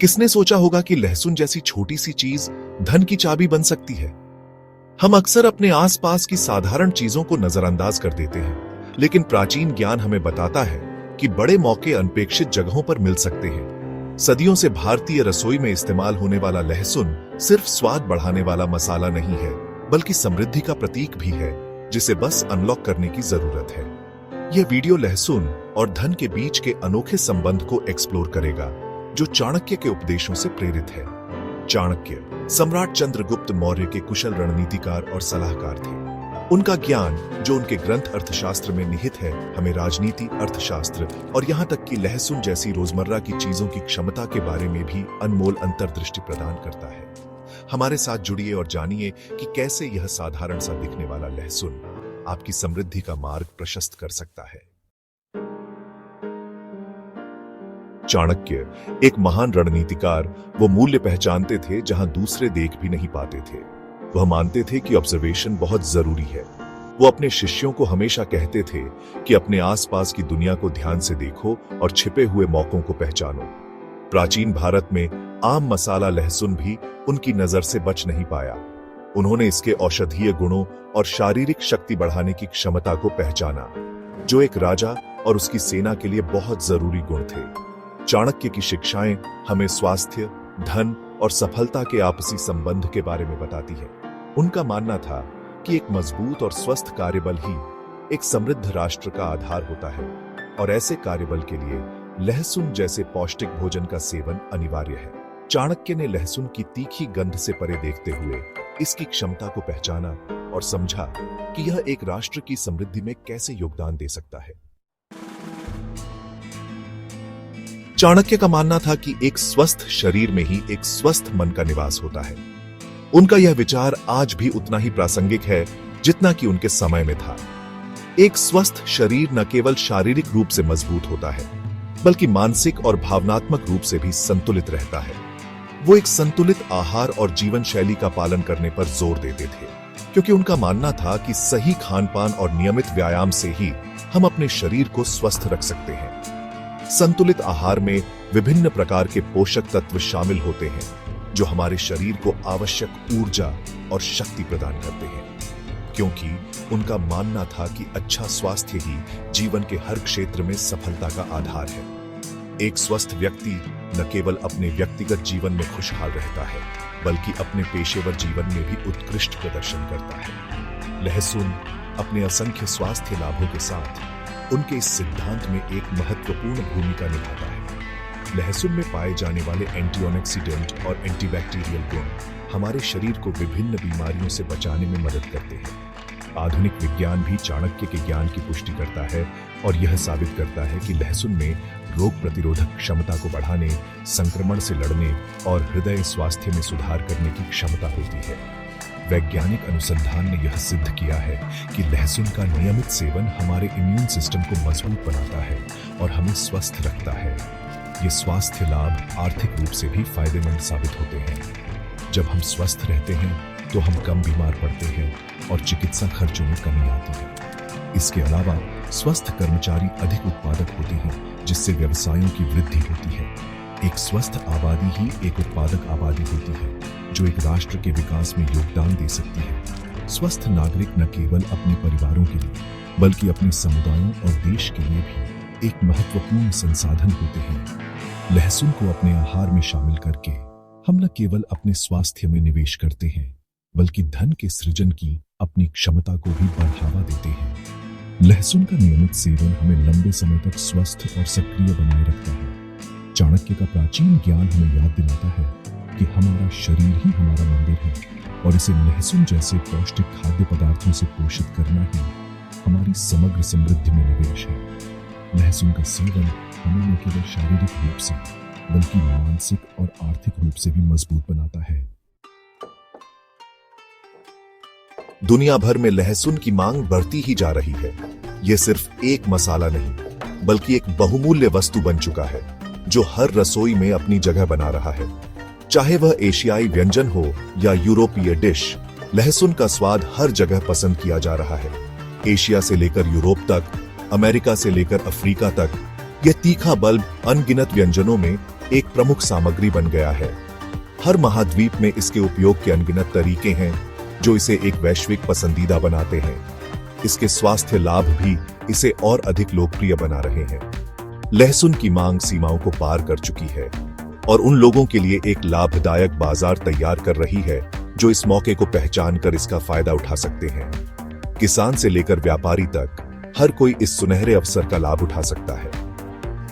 किसने सोचा होगा कि लहसुन जैसी छोटी सी चीज धन की चाबी बन सकती है। हम अक्सर अपने आसपास की साधारण चीजों को नजरअंदाज कर देते हैं, लेकिन प्राचीन ज्ञान हमें बताता है कि बड़े मौके अनपेक्षित जगहों पर मिल सकते हैं। सदियों से भारतीय रसोई में इस्तेमाल होने वाला लहसुन सिर्फ स्वाद बढ़ाने वाला मसाला नहीं है, बल्कि समृद्धि का प्रतीक भी है, जिसे बस अनलॉक करने की जरूरत है। यह वीडियो लहसुन और धन के बीच के अनोखे संबंध को एक्सप्लोर करेगा, जो चाणक्य के उपदेशों से प्रेरित है। चाणक्य सम्राट चंद्रगुप्त मौर्य के कुशल रणनीतिकार और सलाहकार थे। उनका ज्ञान, जो उनके ग्रंथ अर्थशास्त्र में निहित है, हमें राजनीति, अर्थशास्त्र और यहाँ तक कि लहसुन जैसी रोजमर्रा की चीजों की क्षमता के बारे में भी अनमोल अंतर्दृष्टि प्रदान करता है। हमारे साथ जुड़िए और जानिए कि कैसे यह साधारण सा दिखने वाला लहसुन आपकी समृद्धि का मार्ग प्रशस्त कर सकता है। चाणक्य एक महान रणनीतिकार वो मूल्य पहचानते थे जहां दूसरे देख भी नहीं पाते थे। वह मानते थे कि ऑब्जर्वेशन बहुत जरूरी है। वो अपने शिष्यों को हमेशा कहते थे कि अपने आसपास की दुनिया को ध्यान से देखो और छिपे हुए मौकों को पहचानो। प्राचीन भारत में आम मसाला लहसुन भी उनकी नजर से बच नहीं पाया। उन्होंने इसके औषधीय गुणों और शारीरिक शक्ति बढ़ाने की क्षमता को पहचाना, जो एक राजा और उसकी सेना के लिए बहुत जरूरी गुण थे। चाणक्य की शिक्षाएं हमें स्वास्थ्य, धन और सफलता के आपसी संबंध के बारे में बताती है। उनका मानना था कि एक मजबूत और स्वस्थ कार्यबल ही एक समृद्ध राष्ट्र का आधार होता है, और ऐसे कार्यबल के लिए लहसुन जैसे पौष्टिक भोजन का सेवन अनिवार्य है। चाणक्य ने लहसुन की तीखी गंध से परे देखते हुए इसकी क्षमता को पहचाना और समझा कि यह एक राष्ट्र की समृद्धि में कैसे योगदान दे सकता है। चाणक्य का मानना था कि एक स्वस्थ शरीर में ही एक स्वस्थ मन का निवास होता है। उनका यह विचार आज भी उतना ही प्रासंगिक है जितना कि उनके समय में था। एक स्वस्थ शरीर न केवल शारीरिक रूप से मजबूत होता है, बल्कि मानसिक और भावनात्मक रूप से भी संतुलित रहता है। वो एक संतुलित आहार और जीवन शैली का पालन करने पर जोर देते थे, क्योंकि उनका मानना था कि सही खानपान और नियमित व्यायाम से ही हम अपने शरीर को स्वस्थ रख सकते हैं। संतुलित आहार में विभिन्न प्रकार के पोषक तत्व शामिल होते हैं, जो हमारे शरीर को आवश्यक ऊर्जा और शक्ति प्रदान करते हैं, क्योंकि उनका मानना था कि अच्छा स्वास्थ्य ही जीवन के हर क्षेत्र में सफलता का आधार है। एक स्वस्थ व्यक्ति न केवल अपने व्यक्तिगत जीवन में खुशहाल रहता है, बल्कि अपने पेशेवर जीवन में भी उत्कृष्ट प्रदर्शन करता है। लहसुन अपने असंख्य स्वास्थ्य लाभों के साथ उनके इस सिद्धांत में एक महत्वपूर्ण भूमिका निभाता है। लहसुन में पाए जाने वाले एंटीऑक्सीडेंट और एंटीबैक्टीरियल गुण हमारे शरीर को विभिन्न बीमारियों से बचाने में मदद करते हैं। आधुनिक विज्ञान भी चाणक्य के ज्ञान की पुष्टि करता है और यह साबित करता है कि लहसुन में रोग प्रतिरोधक क्षमता को बढ़ाने, संक्रमण से लड़ने और हृदय स्वास्थ्य में सुधार करने की क्षमता होती है। वैज्ञानिक अनुसंधान ने यह सिद्ध किया है कि लहसुन का नियमित सेवन हमारे इम्यून सिस्टम को मजबूत बनाता है और हमें स्वस्थ रखता है। ये स्वास्थ्य लाभ आर्थिक रूप से भी फायदेमंद साबित होते हैं। जब हम स्वस्थ रहते हैं तो हम कम बीमार पड़ते हैं और चिकित्सा खर्चों में कमी आती है। इसके अलावा स्वस्थ कर्मचारी अधिक उत्पादक होते हैं, जिससे व्यवसायों की वृद्धि होती है। एक स्वस्थ आबादी ही एक उत्पादक आबादी होती है, जो एक राष्ट्र के विकास में योगदान दे सकती है। स्वस्थ नागरिक न केवल अपने परिवारों के लिए, बल्कि अपने समुदायों और देश के लिए भी एक महत्वपूर्ण संसाधन होते हैं। लहसुन को अपने आहार में शामिल करके हम न केवल अपने स्वास्थ्य में निवेश करते हैं, बल्कि धन के सृजन की अपनी क्षमता को भी बढ़ावा देते हैं। लहसुन का नियमित सेवन हमें लंबे समय तक स्वस्थ और सक्रिय बनाए रखता है। चाणक्य का प्राचीन ज्ञान हमें याद दिलाता है कि हमारा शरीर ही हमारा मंदिर है, और इसे लहसुन जैसे पौष्टिक खाद्य पदार्थों से पोषित करना ही हमारी समग्र समृद्धि में निवेश है। लहसुन का सेवन हमें न केवल शारीरिक रूप से, बल्कि मानसिक और आर्थिक रूप से भी मजबूत बनाता है। दुनिया भर में लहसुन की मांग बढ़ती ही जा रही है। यह सिर्फ एक मसाला नहीं, बल्कि एक बहुमूल्य वस्तु बन चुका है, जो हर रसोई में अपनी जगह बना रहा है। चाहे वह एशियाई व्यंजन हो या यूरोपीय डिश, लहसुन का स्वाद हर जगह पसंद किया जा रहा है। एशिया से लेकर यूरोप तक, अमेरिका से लेकर अफ्रीका तक, यह तीखा बल्ब अनगिनत व्यंजनों में एक प्रमुख सामग्री बन गया है। हर महाद्वीप में इसके उपयोग के अनगिनत तरीके हैं जो इसे एक वैश्विक पसंदीदा बनाते हैं। इसके स्वास्थ्य लाभ भी इसे और अधिक लोकप्रिय बना रहे हैं। लहसुन की मांग सीमाओं को पार कर चुकी है और उन लोगों के लिए एक लाभदायक बाजार तैयार कर रही है जो इस मौके को पहचान कर इसका फायदा उठा सकते हैं। किसान से लेकर व्यापारी तक हर कोई इस सुनहरे अवसर का लाभ उठा सकता है।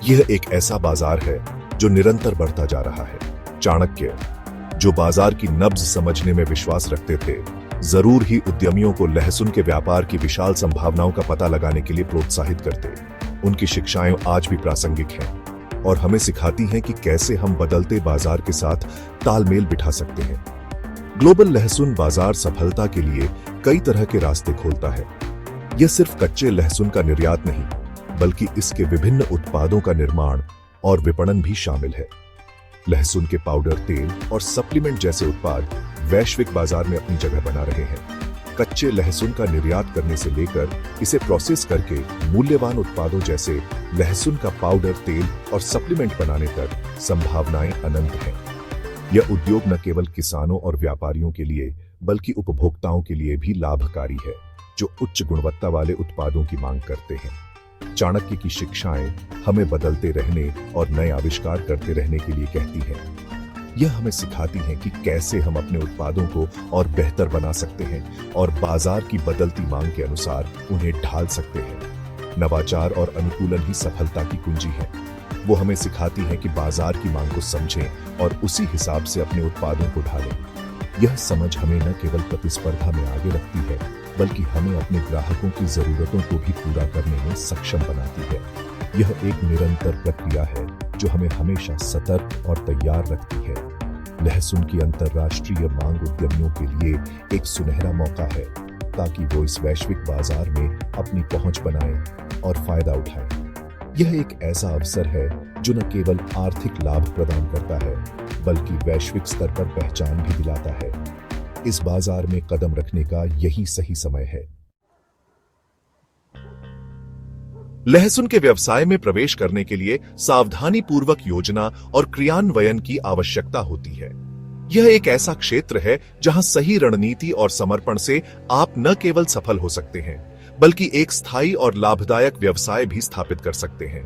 यह एक ऐसा बाजार है जो निरंतर बढ़ता जा रहा है। चाणक्य, जो बाजार की नब्ज समझने में विश्वास रखते थे, जरूर ही उद्यमियों को लहसुन के व्यापार की विशाल संभावनाओं का पता लगाने के लिए प्रोत्साहित करते। उनकी शिक्षाएं आज भी प्रासंगिक हैं और हमें सिखाती हैं कि कैसे हम बदलते बाजार के साथ तालमेल बिठा सकते हैं। ग्लोबल लहसुन बाजार सफलता के लिए कई तरह के रास्ते खोलता है। यह सिर्फ कच्चे लहसुन का निर्यात नहीं, बल्कि इसके विभिन्न उत्पादों का निर्माण और विपणन भी शामिल है। लहसुन के पाउडर, तेल और सप्लीमेंट जैसे उत्पाद वैश्विक बाजार में अपनी जगह बना रहे हैं। कच्चे लहसुन का निर्यात करने से लेकर इसे प्रोसेस करके मूल्यवान उत्पादों जैसे लहसुन का पाउडर, तेल और सप्लीमेंट बनाने तक संभावनाएं अनंत हैं। यह उद्योग न केवल किसानों और व्यापारियों के लिए बल्कि उपभोक्ताओं के लिए भी लाभकारी है, जो उच्च गुणवत्ता वाले उत्पादों की मांग करते हैं। चाणक्य की शिक्षाएं हमें बदलते रहने और नए आविष्कार करते रहने के लिए कहती हैं। यह हमें सिखाती हैं कि कैसे हम अपने उत्पादों को और बेहतर बना सकते हैं और बाजार की बदलती मांग के अनुसार उन्हें ढाल सकते हैं। नवाचार और अनुकूलन ही सफलता की कुंजी है। वो हमें सिखाती हैं कि बाजार की मांग को समझें और उसी हिसाब से अपने उत्पादों को ढालें। यह समझ हमें न केवल प्रतिस्पर्धा में आगे रखती है, बल्कि हमें अपने ग्राहकों की जरूरतों को भी पूरा करने में सक्षम बनाती है। यह एक निरंतर प्रक्रिया है जो हमें हमेशा सतर्क और तैयार रखती है। लहसुन की अंतर्राष्ट्रीय मांग उद्यमियों के लिए एक सुनहरा मौका है ताकि वो इस वैश्विक बाजार में अपनी पहुंच बनाएं और फायदा उठाएं। यह एक ऐसा अवसर है जो न केवल आर्थिक लाभ प्रदान करता है, बल्कि वैश्विक स्तर पर पहचान भी दिलाता है। इस बाजार में कदम रखने का यही सही समय है। लहसुन के व्यवसाय में प्रवेश करने के लिए सावधानी पूर्वक योजना और क्रियान्वयन की आवश्यकता होती है। यह एक ऐसा क्षेत्र है जहां सही रणनीति और समर्पण से आप न केवल सफल हो सकते हैं, बल्कि एक स्थायी और लाभदायक व्यवसाय भी स्थापित कर सकते हैं।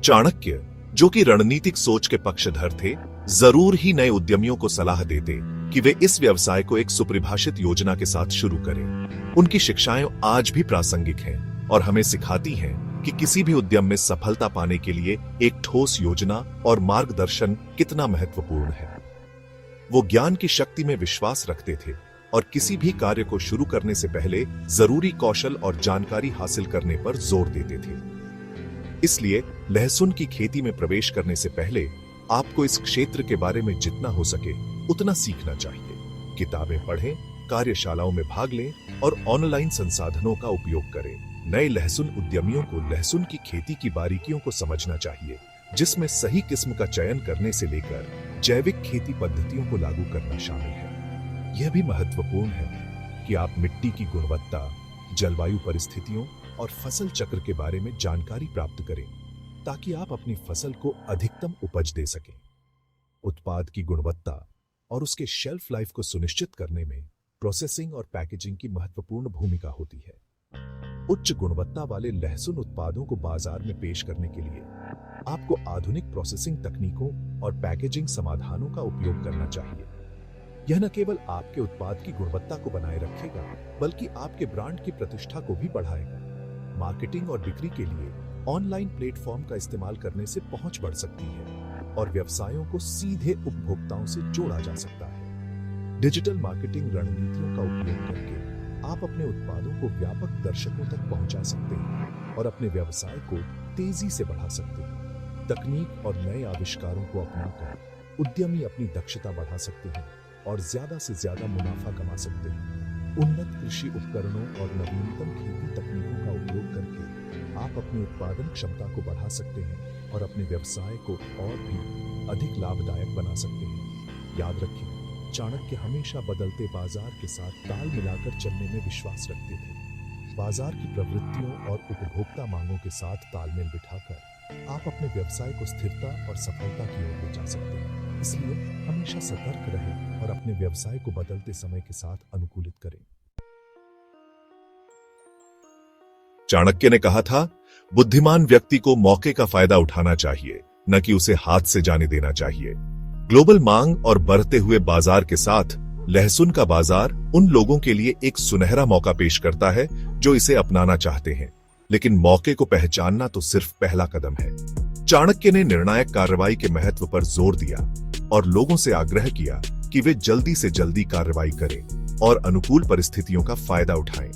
चाणक्य, जो कि रणनीतिक सोच के पक्षधर थे, जरूर ही नए उद्यमियों को सलाह देते कि वे इस व्यवसाय को एक सुपरिभाषित योजना के साथ शुरू करें। उनकी शिक्षाएं आज भी प्रासंगिक हैं और हमें सिखाती हैं कि किसी भी उद्यम में सफलता पाने के लिए एक ठोस योजना और मार्गदर्शन कितना महत्वपूर्ण है। वो ज्ञान की शक्ति में विश्वास रखते थे और किसी भी कार्य को शुरू करने से पहले जरूरी कौशल और जानकारी हासिल करने पर जोर देते थे। इसलिए लहसुन की खेती में प्रवेश करने से पहले आपको इस क्षेत्र के बारे में जितना हो सके उतना सीखना चाहिए। किताबें पढ़ें, कार्यशालाओं में भाग लें और ऑनलाइन संसाधनों का उपयोग करें। नए लहसुन उद्यमियों को लहसुन की खेती की बारीकियों को समझना चाहिए, जिसमें सही किस्म का चयन करने से लेकर जैविक खेती पद्धतियों को लागू करना शामिल है। यह भी महत्वपूर्ण है कि आप मिट्टी की गुणवत्ता, जलवायु परिस्थितियों और फसल चक्र के बारे में जानकारी प्राप्त करें, ताकि आप अपनी फसल को अधिकतम उपज दे सकें। उत्पाद की गुणवत्ता और उसके शेल्फ लाइफ को सुनिश्चित करने में प्रोसेसिंग और पैकेजिंग की महत्वपूर्ण भूमिका होती है। उच्च गुणवत्ता वाले लहसुन उत्पादों को बाजार में पेश करने के लिए आपको आधुनिक प्रोसेसिंग तकनीकों और पैकेजिंग समाधानों का उपयोग करना चाहिए। यह न केवल आपके उत्पाद की गुणवत्ता को बनाए रखेगा, बल्कि आपके ब्रांड की प्रतिष्ठा को भी बढ़ाएगा। मार्केटिंग और बिक्री के लिए ऑनलाइन प्लेटफॉर्म का इस्तेमाल करने से पहुंच बढ़ सकती है और व्यवसायों को सीधे उपभोक्ताओं से जोड़ा जा सकता है। डिजिटल मार्केटिंग रणनीतियों का उपयोग करके आप अपने उत्पादों को व्यापक दर्शकों तक पहुंचा सकते हैं और अपने व्यवसाय को तेजी से बढ़ा सकते हैं। तकनीक और नए आविष्कारों को अपनाकर उद्यमी अपनी दक्षता बढ़ा सकते हैं और ज्यादा से ज्यादा मुनाफा कमा सकते हैं। उन्नत कृषि उपकरणों और नवीनतम खेती तकनीकों का उपयोग करके आप अपनी उत्पादन क्षमता को बढ़ा सकते हैं और अपने व्यवसाय को और भी अधिक लाभदायक बना सकते हैं। याद रखें, चाणक्य हमेशा बदलते बाजार के साथ ताल मिलाकर चलने में विश्वास रखते थे। बाजार की प्रवृत्तियों और उपभोक्ता मांगों के साथ तालमेल बिठाकर आप अपने व्यवसाय को स्थिरता और सफलता की ओर ले जा सकते हैं। इसलिए हमेशा सतर्क रहें और अपने व्यवसाय को बदलते समय के साथ अनुकूलित करें। चाणक्य ने कहा था, बुद्धिमान व्यक्ति को मौके का फायदा उठाना चाहिए, न कि उसे हाथ से जाने देना चाहिए। ग्लोबल मांग और बढ़ते हुए बाजार के साथ लहसुन का बाजार उन लोगों के लिए एक सुनहरा मौका पेश करता है जो इसे अपनाना चाहते हैं, लेकिन मौके को पहचानना तो सिर्फ पहला कदम है। चाणक्य ने निर्णायक कार्रवाई के महत्व पर जोर दिया और लोगों से आग्रह किया कि वे जल्दी से जल्दी कार्रवाई करें और अनुकूल परिस्थितियों का फायदा उठाएं।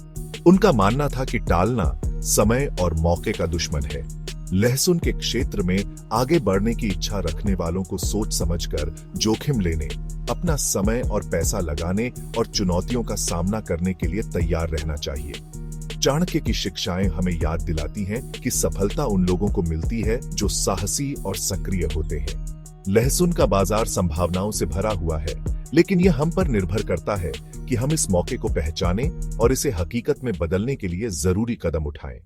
उनका मानना था कि टालना समय और मौके का दुश्मन है। लहसुन के क्षेत्र में आगे बढ़ने की इच्छा रखने वालों को सोच समझकर जोखिम लेने, अपना समय और पैसा लगाने और चुनौतियों का सामना करने के लिए तैयार रहना चाहिए। चाणक्य की शिक्षाएं हमें याद दिलाती हैं कि सफलता उन लोगों को मिलती है जो साहसी और सक्रिय होते हैं। लहसुन का बाजार संभावनाओं से भरा हुआ है, लेकिन यह हम पर निर्भर करता है कि हम इस मौके को पहचानें और इसे हकीकत में बदलने के लिए जरूरी कदम उठाएं।